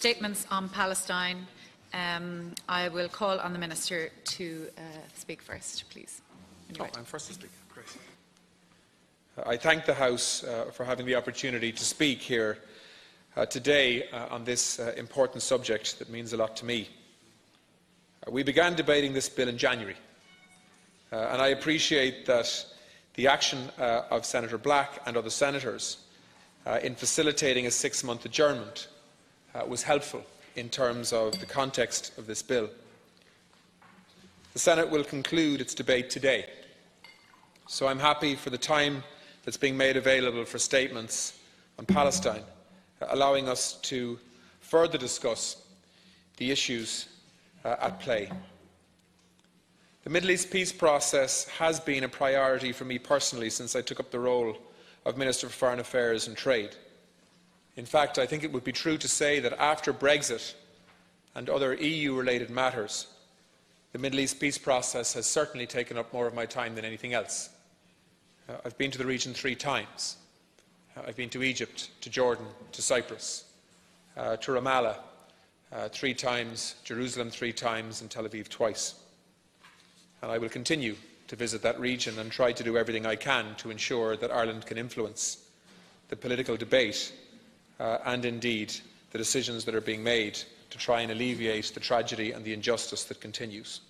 statements on Palestine, I will call on the Minister to speak first, please. I'm first to speak. Great. I thank the House for having the opportunity to speak here today on this important subject that means a lot to me. We began debating this bill in January, and I appreciate that the action of Senator Black and other senators in facilitating a 6-month adjournment was helpful in terms of the context of this bill. The Senate will conclude its debate today, so I'm happy for the time that's being made available for statements on Palestine, allowing us to further discuss the issues at play. The Middle East peace process has been a priority for me personally since I took up the role of Minister for Foreign Affairs and Trade. In fact, I think it would be true to say that after Brexit and other EU-related matters, the Middle East peace process has certainly taken up more of my time than anything else. I've been to the region 3 times. I've been to Egypt, to Jordan, to Cyprus, to Ramallah 3 times, Jerusalem 3 times, and Tel Aviv twice. And I will continue to visit that region and try to do everything I can to ensure that Ireland can influence the political debate and indeed the decisions that are being made to try and alleviate the tragedy and the injustice that continues.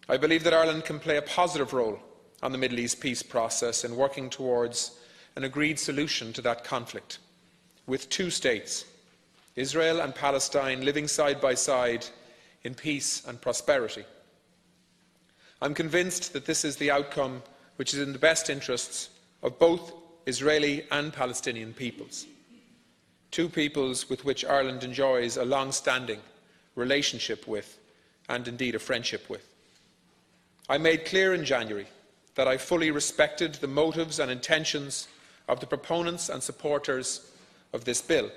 I believe that Ireland can play a positive role on the Middle East peace process in working towards an agreed solution to that conflict, with 2 states, Israel and Palestine, living side by side in peace and prosperity. I'm convinced that this is the outcome which is in the best interests of both Israeli and Palestinian peoples, 2 peoples with which Ireland enjoys a long-standing relationship with, and indeed a friendship with. I made clear in January that I fully respected the motives and intentions of the proponents and supporters of this bill.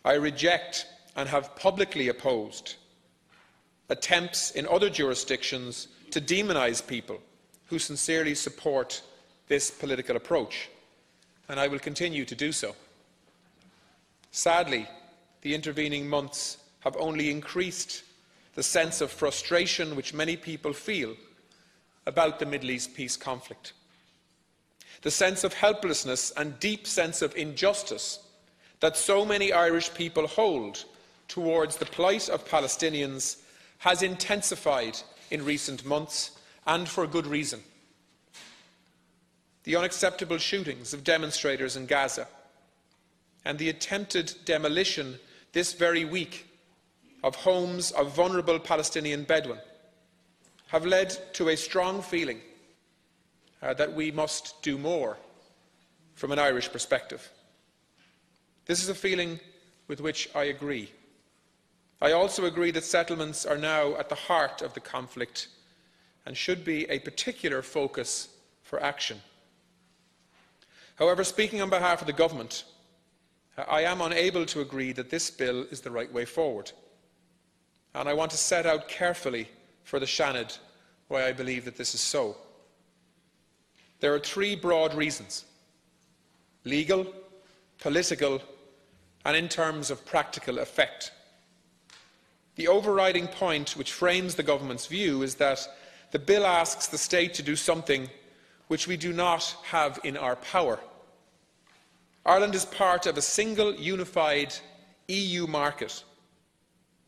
I reject and have publicly opposed attempts in other jurisdictions to demonise people who sincerely support this political approach, and I will continue to do so. Sadly, the intervening months have only increased the sense of frustration which many people feel about the Middle East peace conflict. The sense of helplessness and deep sense of injustice that so many Irish people hold towards the plight of Palestinians has intensified in recent months, and for good reason. The unacceptable shootings of demonstrators in Gaza and the attempted demolition this very week of homes of vulnerable Palestinian Bedouin have led to a strong feeling that we must do more from an Irish perspective. This is a feeling with which I agree. I also agree that settlements are now at the heart of the conflict and should be a particular focus for action. However, speaking on behalf of the government, I am unable to agree that this bill is the right way forward. And I want to set out carefully for the Seanad why I believe that this is so. There are 3 broad reasons: legal, political, and in terms of practical effect. The overriding point which frames the government's view is that the bill asks the state to do something which we do not have in our power. Ireland is part of a single unified EU market.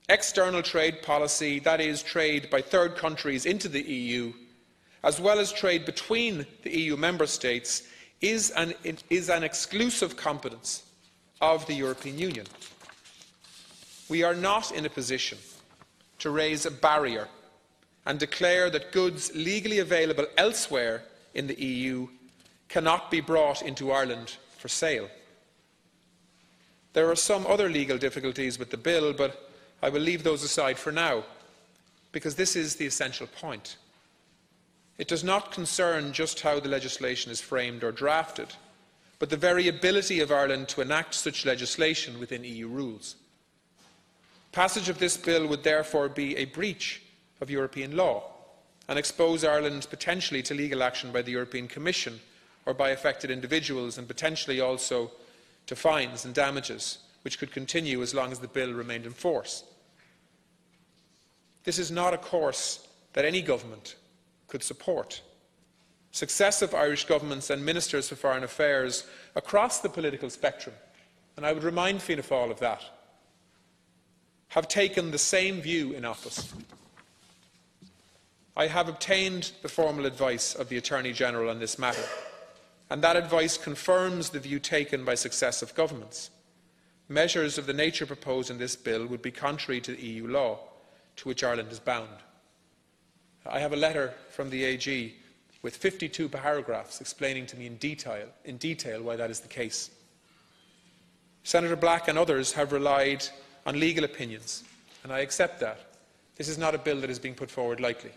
External trade policy, that is, trade by third countries into the EU, as well as trade between the EU member states, is an exclusive competence of the European Union. We are not in a position to raise a barrier and declare that goods legally available elsewhere in the EU cannot be brought into Ireland for sale. There are some other legal difficulties with the bill, but I will leave those aside for now, because this is the essential point. It does not concern just how the legislation is framed or drafted, but the very ability of Ireland to enact such legislation within EU rules. Passage of this bill would therefore be a breach of European law and expose Ireland potentially to legal action by the European Commission or by affected individuals, and potentially also to fines and damages which could continue as long as the bill remained in force. This is not a course that any government could support. Successive Irish governments and ministers for foreign affairs across the political spectrum, and I would remind Fianna Fáil of that, have taken the same view in office. I have obtained the formal advice of the Attorney-General on this matter, and that advice confirms the view taken by successive governments. Measures of the nature proposed in this bill would be contrary to EU law, to which Ireland is bound. I have a letter from the AG with 52 paragraphs explaining to me in detail why that is the case. Senator Black and others have relied on legal opinions, and I accept that. This is not a bill that is being put forward lightly.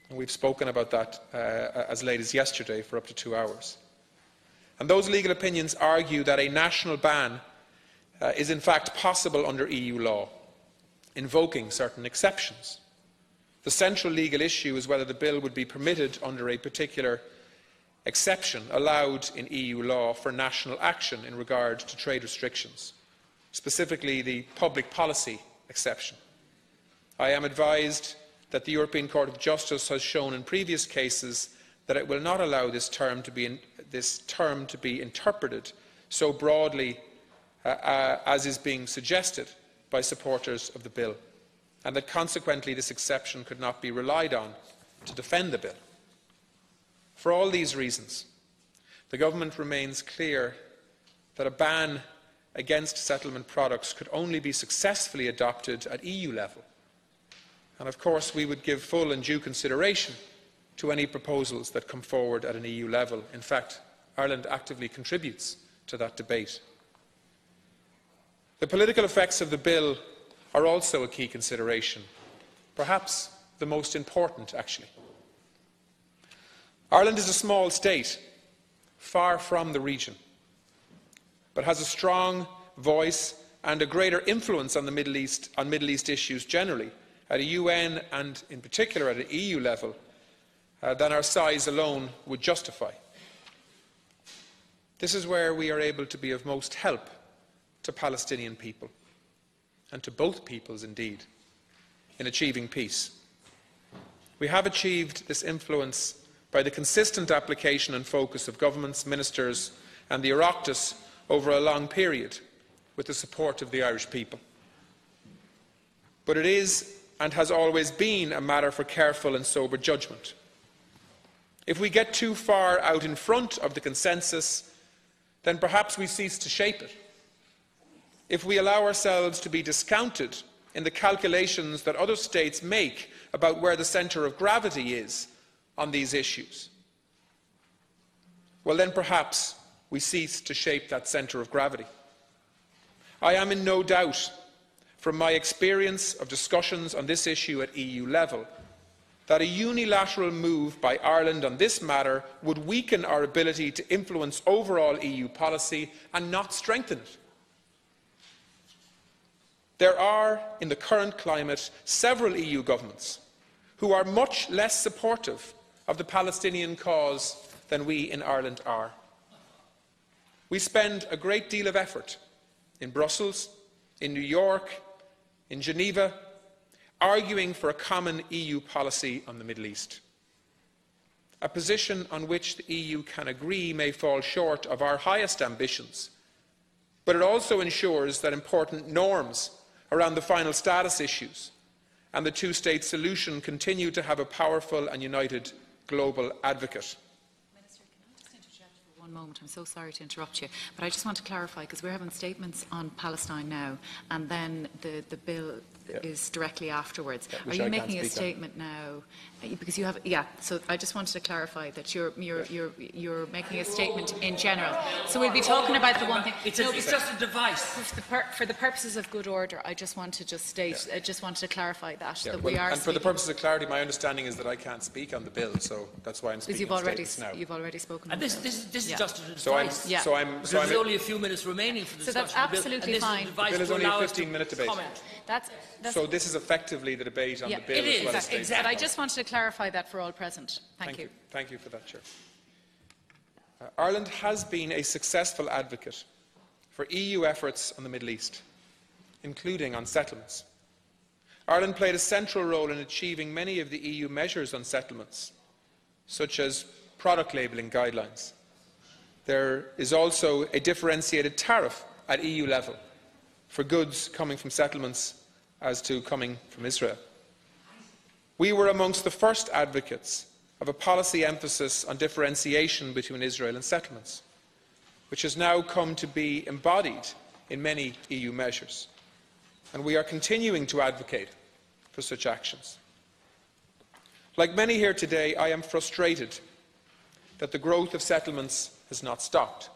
And we've spoken about that as late as yesterday for up to 2 hours. And those legal opinions argue that a national ban is in fact possible under EU law, invoking certain exceptions. The central legal issue is whether the bill would be permitted under a particular exception allowed in EU law for national action in regard to trade restrictions, specifically the public policy exception. I am advised that the European Court of Justice has shown in previous cases that it will not allow this term to be interpreted so broadly as is being suggested by supporters of the bill, and that consequently this exception could not be relied on to defend the bill. For all these reasons, the Government remains clear that a ban against settlement products could only be successfully adopted at EU level. And of course we would give full and due consideration to any proposals that come forward at an EU level. In fact, Ireland actively contributes to that debate. The political effects of the bill are also a key consideration, perhaps the most important actually. Ireland is a small state, far from the region, but has a strong voice and a greater influence on the Middle East issues generally, at a UN and in particular at an EU level, than our size alone would justify. This is where we are able to be of most help to Palestinian people, and to both peoples indeed, in achieving peace. We have achieved this influence by the consistent application and focus of governments, ministers and the Oireachtas over a long period, with the support of the Irish people. But it is and has always been a matter for careful and sober judgment. If we get too far out in front of the consensus, then perhaps we cease to shape it. If we allow ourselves to be discounted in the calculations that other states make about where the centre of gravity is on these issues, well then perhaps we cease to shape that centre of gravity. I am in no doubt, from my experience of discussions on this issue at EU level, that a unilateral move by Ireland on this matter would weaken our ability to influence overall EU policy and not strengthen it. There are, in the current climate, several EU governments who are much less supportive of the Palestinian cause than we in Ireland are. We spend a great deal of effort in Brussels, in New York, in Geneva, arguing for a common EU policy on the Middle East. A position on which the EU can agree may fall short of our highest ambitions, but it also ensures that important norms around the final status issues and the two-state solution continue to have a powerful and united global advocate. Minister, can I just interject for one moment? I'm so sorry to interrupt you, but I just want to clarify, because we're having statements on Palestine now, and then the bill is directly afterwards. Are you making a statement now? Because you have, so I just wanted to clarify that you're making a statement in general. So we'll be talking about the one thing. It's just a device. For the purposes of good order, I just want to state, I just wanted to clarify that, we are. And for the purposes of clarity, my understanding is that I can't speak on the bill, so that's why I'm speaking now. You've already spoken. And this is just a device. So there's only a few minutes remaining for the discussion. So that's absolutely fine. The bill is only a 15-minute debate. So this is effectively the debate on the bill. It is, as well as exactly. But I just wanted to clarify that for all present. Thank you. Thank you for that, Chair. Ireland has been a successful advocate for EU efforts on the Middle East, including on settlements. Ireland played a central role in achieving many of the EU measures on settlements, such as product labelling guidelines. There is also a differentiated tariff at EU level for goods coming from settlements as to coming from Israel. We were amongst the first advocates of a policy emphasis on differentiation between Israel and settlements, which has now come to be embodied in many EU measures, and we are continuing to advocate for such actions. Like many here today, I am frustrated that the growth of settlements has not stopped,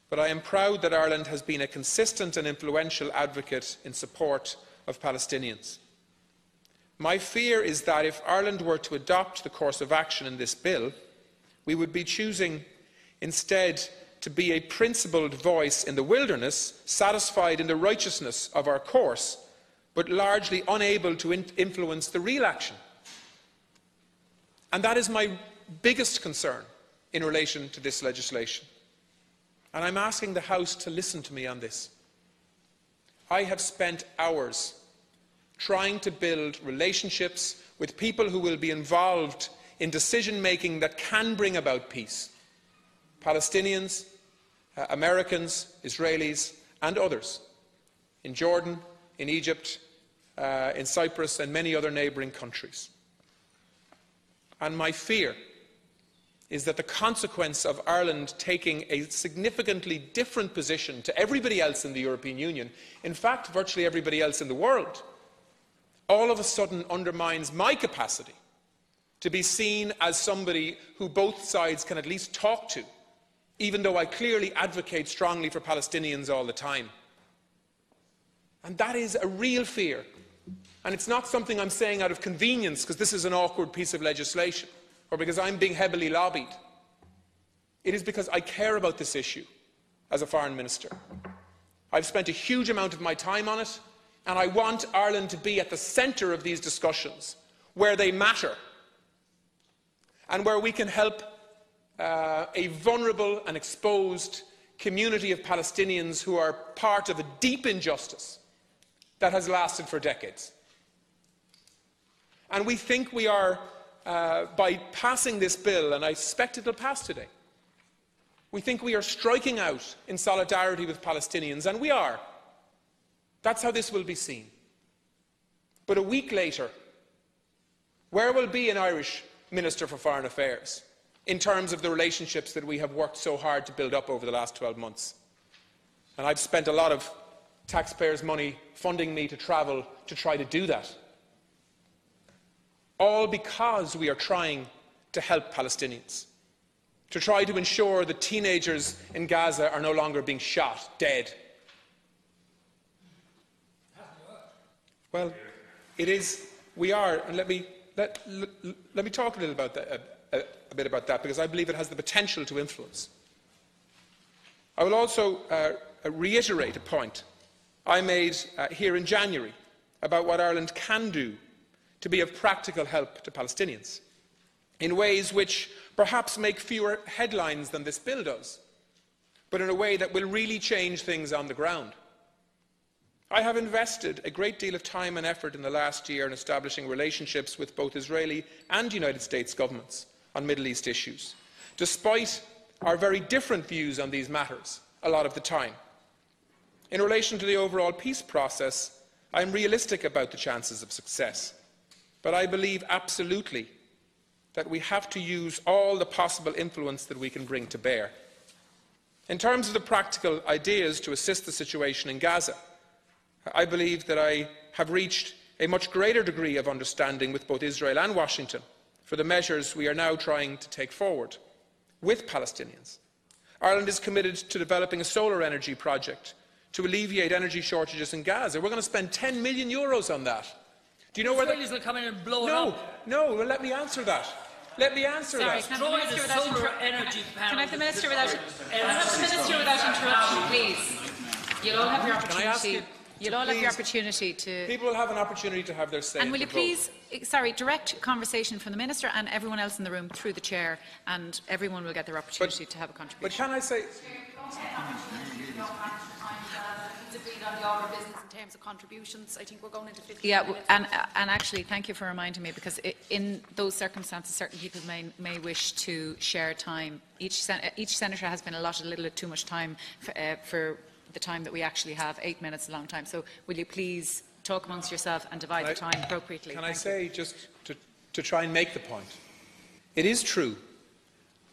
but I am proud that Ireland has been a consistent and influential advocate in support of Palestinians. My fear is that if Ireland were to adopt the course of action in this bill, we would be choosing instead to be a principled voice in the wilderness, satisfied in the righteousness of our course, but largely unable to influence the real action. And that is my biggest concern in relation to this legislation. And I'm asking the House to listen to me on this. I have spent hours trying to build relationships with people who will be involved in decision-making that can bring about peace. Palestinians, Americans, Israelis and others in Jordan, in Egypt, in Cyprus and many other neighbouring countries. And my fear is that the consequence of Ireland taking a significantly different position to everybody else in the European Union, in fact virtually everybody else in the world, all of a sudden undermines my capacity to be seen as somebody who both sides can at least talk to, even though I clearly advocate strongly for Palestinians all the time. And that is a real fear. And it's not something I'm saying out of convenience because this is an awkward piece of legislation or because I'm being heavily lobbied. It is because I care about this issue as a foreign minister. I've spent a huge amount of my time on it, and I want Ireland to be at the centre of these discussions, where they matter, and where we can help a vulnerable and exposed community of Palestinians who are part of a deep injustice that has lasted for decades. And we think we are, by passing this bill, and I suspect it will pass today, we think we are striking out in solidarity with Palestinians, and we are. That's how this will be seen. But a week later, where will be an Irish Minister for Foreign Affairs in terms of the relationships that we have worked so hard to build up over the last 12 months? And I've spent a lot of taxpayers' money funding me to travel to try to do that. All because we are trying to help Palestinians, to try to ensure that teenagers in Gaza are no longer being shot dead. Well, it is. We are, and let me talk a little about that, a bit about that, because I believe it has the potential to influence. I will also reiterate a point I made here in January about what Ireland can do to be of practical help to Palestinians, in ways which perhaps make fewer headlines than this bill does, but in a way that will really change things on the ground. I have invested a great deal of time and effort in the last year in establishing relationships with both Israeli and United States governments on Middle East issues, despite our very different views on these matters a lot of the time. In relation to the overall peace process, I am realistic about the chances of success, but I believe absolutely that we have to use all the possible influence that we can bring to bear. In terms of the practical ideas to assist the situation in Gaza, I believe that I have reached a much greater degree of understanding with both Israel and Washington for the measures we are now trying to take forward with Palestinians. Ireland is committed to developing a solar energy project to alleviate energy shortages in Gaza. We're going to spend €10 million on that. Do you know where the Israelis will come in and blow it up. No, well, let me answer that. Let me answer that. Can I have the Minister without interruption, please? You'll all have your opportunity. You'll all have your opportunity to... People will have an opportunity to have their say. And will you please, direct conversation from the Minister and everyone else in the room through the Chair, and everyone will get their opportunity to have a contribution. But can I say... in terms of contributions, I think we're going into 15 minutes. And actually, thank you for reminding me, because in those circumstances, certain people may wish to share time. Each senator has been allotted a little bit too much time for the time that we actually have. 8 minutes, a long time. So will you please talk amongst yourself and divide the time appropriately? Can I say, just to try and make the point, it is true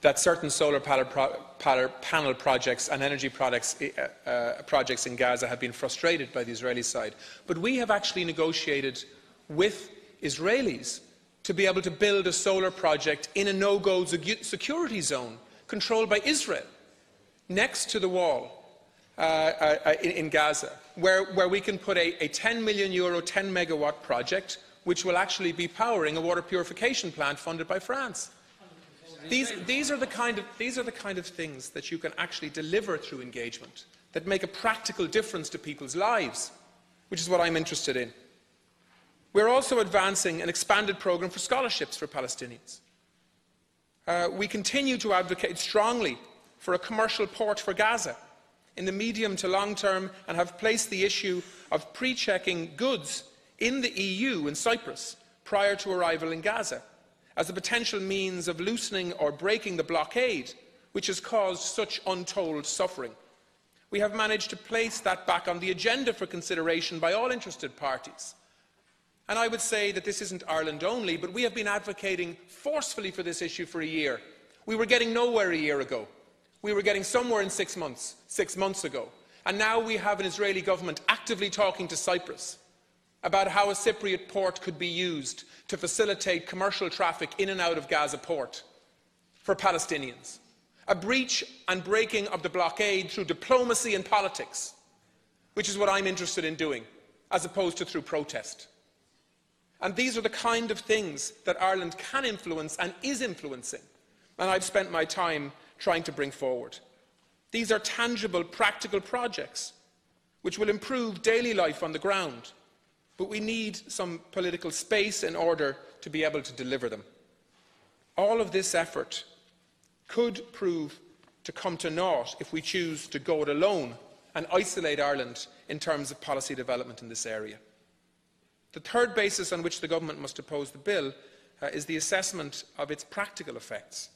that certain solar panel projects and energy projects in Gaza have been frustrated by the Israeli side. But we have actually negotiated with Israelis to be able to build a solar project in a no-go security zone controlled by Israel, next to the wall in Gaza, where we can put a €10 million, 10 megawatt project, which will actually be powering a water purification plant funded by France. These are the kind of things that you can actually deliver through engagement, that make a practical difference to people's lives, which is what I'm interested in. We're also advancing an expanded programme for scholarships for Palestinians. We continue to advocate strongly for a commercial port for Gaza in the medium to long term, and have placed the issue of pre-checking goods in the EU and Cyprus prior to arrival in Gaza as a potential means of loosening or breaking the blockade which has caused such untold suffering. We have managed to place that back on the agenda for consideration by all interested parties. And I would say that this isn't Ireland only, but we have been advocating forcefully for this issue for a year. We were getting nowhere a year ago. We were getting somewhere in 6 months ago. And now we have an Israeli government actively talking to Cyprus about how a Cypriot port could be used to facilitate commercial traffic in and out of Gaza port for Palestinians. A breach and breaking of the blockade through diplomacy and politics, which is what I'm interested in doing, as opposed to through protest. And these are the kind of things that Ireland can influence and is influencing, and I've spent my time trying to bring forward. These are tangible, practical projects which will improve daily life on the ground, but we need some political space in order to be able to deliver them. All of this effort could prove to come to naught if we choose to go it alone and isolate Ireland in terms of policy development in this area. The third basis on which the government must oppose the bill is the assessment of its practical effects.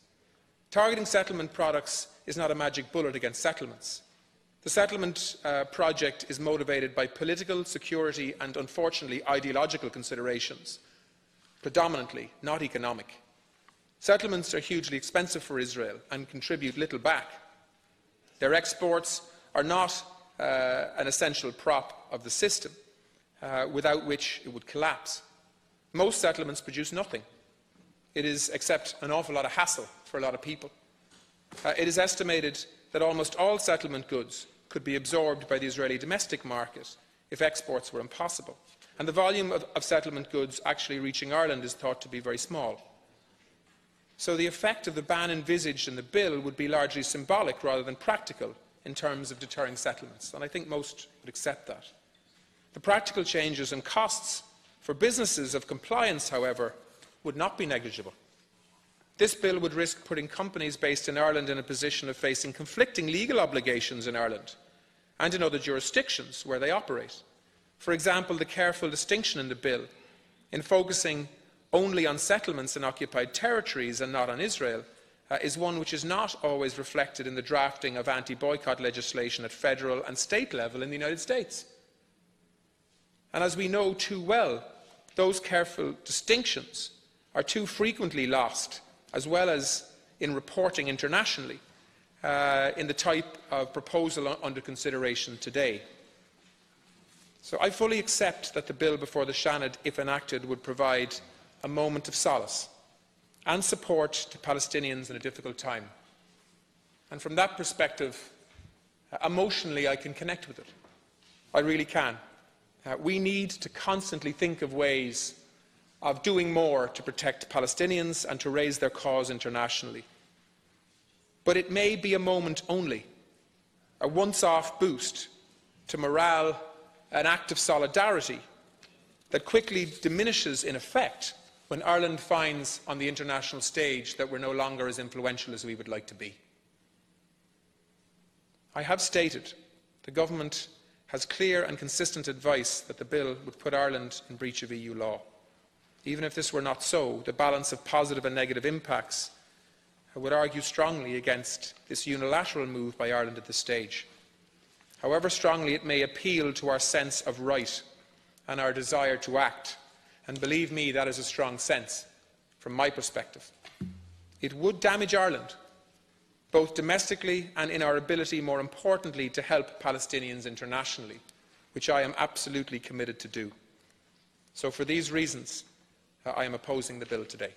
Targeting settlement products is not a magic bullet against settlements. The settlement project is motivated by political, security and, unfortunately, ideological considerations, predominantly, not economic. Settlements are hugely expensive for Israel and contribute little back. Their exports are not an essential prop of the system, without which it would collapse. Most settlements produce nothing. It is except an awful lot of hassle for a lot of people. It is estimated that almost all settlement goods could be absorbed by the Israeli domestic market if exports were impossible. And the volume of settlement goods actually reaching Ireland is thought to be very small. So the effect of the ban envisaged in the bill would be largely symbolic rather than practical in terms of deterring settlements, and I think most would accept that. The practical changes and costs for businesses of compliance, however, would not be negligible. This bill would risk putting companies based in Ireland in a position of facing conflicting legal obligations in Ireland and in other jurisdictions where they operate. For example, the careful distinction in the bill in focusing only on settlements in occupied territories and not on Israel is one which is not always reflected in the drafting of anti-boycott legislation at federal and state level in the United States. And as we know too well, those careful distinctions are too frequently lost, as well as in reporting internationally, in the type of proposal under consideration today. So I fully accept that the bill before the Seanad, if enacted, would provide a moment of solace and support to Palestinians in a difficult time. And from that perspective, emotionally, I can connect with it. I really can. We need to constantly think of ways of doing more to protect Palestinians and to raise their cause internationally. But it may be a moment only, a once-off boost to morale an act of solidarity that quickly diminishes in effect when Ireland finds on the international stage that we're no longer as influential as we would like to be. I have stated the Government has clear and consistent advice that the bill would put Ireland in breach of EU law. Even if this were not so, the balance of positive and negative impacts would argue strongly against this unilateral move by Ireland at this stage. However strongly it may appeal to our sense of right and our desire to act, and believe me, that is a strong sense from my perspective, it would damage Ireland, both domestically and in our ability, more importantly, to help Palestinians internationally, which I am absolutely committed to do. So for these reasons, I am opposing the bill today.